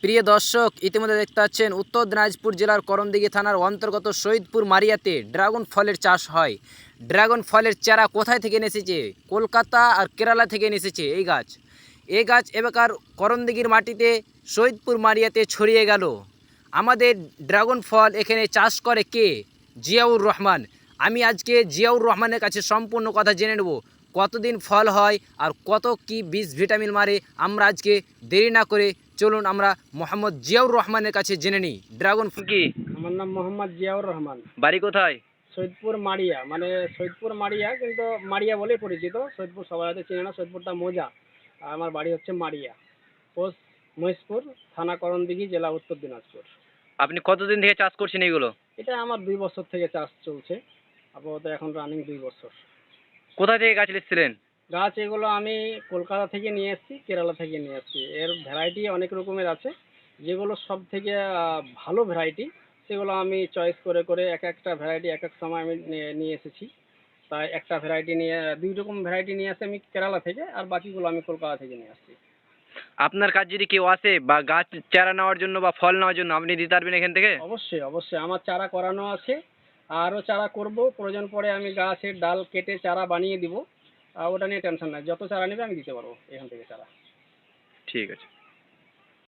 প্রিয় দর্শক, ইতিমধ্যে দেখতে পাচ্ছেন উত্তর দিনাজপুর জেলার করণদিঘি থানার অন্তর্গত শহীদপুর মারিয়াতে ড্রাগন ফলের চাষ হয়। ড্রাগন ফলের চারা কোথায় থেকে এসেছে? কলকাতা আর কেরালা থেকে এসেছে এই গাছ এবারকার করণদিঘির মাটিতে শহীদপুর মারিয়াতে ছড়িয়ে গেল। আমাদের ড্রাগন ফল এখানে চাষ করে কে? জিয়াউর রহমান। আমি আজকে জিয়াউর রহমানের কাছে সম্পূর্ণ কথা জেনে নেব, কতদিন ফল হয় আর কত কি বীজ ভিটামিন মারে। আমরা আজকে দেরি না করে চলুন আমরা মোহাম্মদ জিয়াউর রহমানের কাছে জেনে নিই। ড্রাগন কি? আমার নাম মোহাম্মদ জিয়াউর রহমান। বাড়ি কোথায়? সৈয়দপুর মাড়িয়া, মানে সৈয়দপুর মাড়িয়া, কিন্তু মাড়িয়া বলেই পরিচিত। সৈয়দপুর সবাই হয়তো চেনে না, সৈয়দপুরটা মোজা। আর আমার বাড়ি হচ্ছে মাড়িয়া, পোস্ট মহেশপুর, থানা করণদিঘি, জেলা উত্তর দিনাজপুর। আপনি কতদিন থেকে চাষ করছেন এগুলো? এটা আমার 2 বছর থেকে চাষ চলছে, আপাতত এখন রানিং 2 বছর। কোথায় থেকে গাছ এসেছিলেন? গাছ এগুলো আমি কলকাতা থেকে নিয়ে এসেছি, কেরালা থেকে নিয়ে এসেছি। এর ভ্যারাইটি অনেক রকমের আছে, যেগুলো সব থেকে ভালো ভ্যারাইটি সেগুলো আমি চয়েস করে করে এক একটা ভ্যারাইটি এক এক সময় আমি নিয়ে এসেছি। তাই একটা ভ্যারাইটি নিয়ে 2 রকম ভ্যারাইটি নিয়ে আসি আমি কেরালা থেকে, আর বাকিগুলো আমি কলকাতা থেকে নিয়ে আসছি। আপনার কাছে যদি কেউ আসে বা গাছ চারা নেওয়ার জন্য বা ফল নেওয়ার জন্য, আপনি দিতে পারবেন এখান থেকে? অবশ্যই অবশ্যই, আমার চারা করানো আছে, আরও চারা করব। প্রয়োজন পড়ে আমি গাছের ডাল কেটে চারা বানিয়ে দিব। ওটা নিয়ে টেনশন নাই, যত চারা নেবে আমি দিতে পারবো এখান থেকে চারা। ঠিক আছে।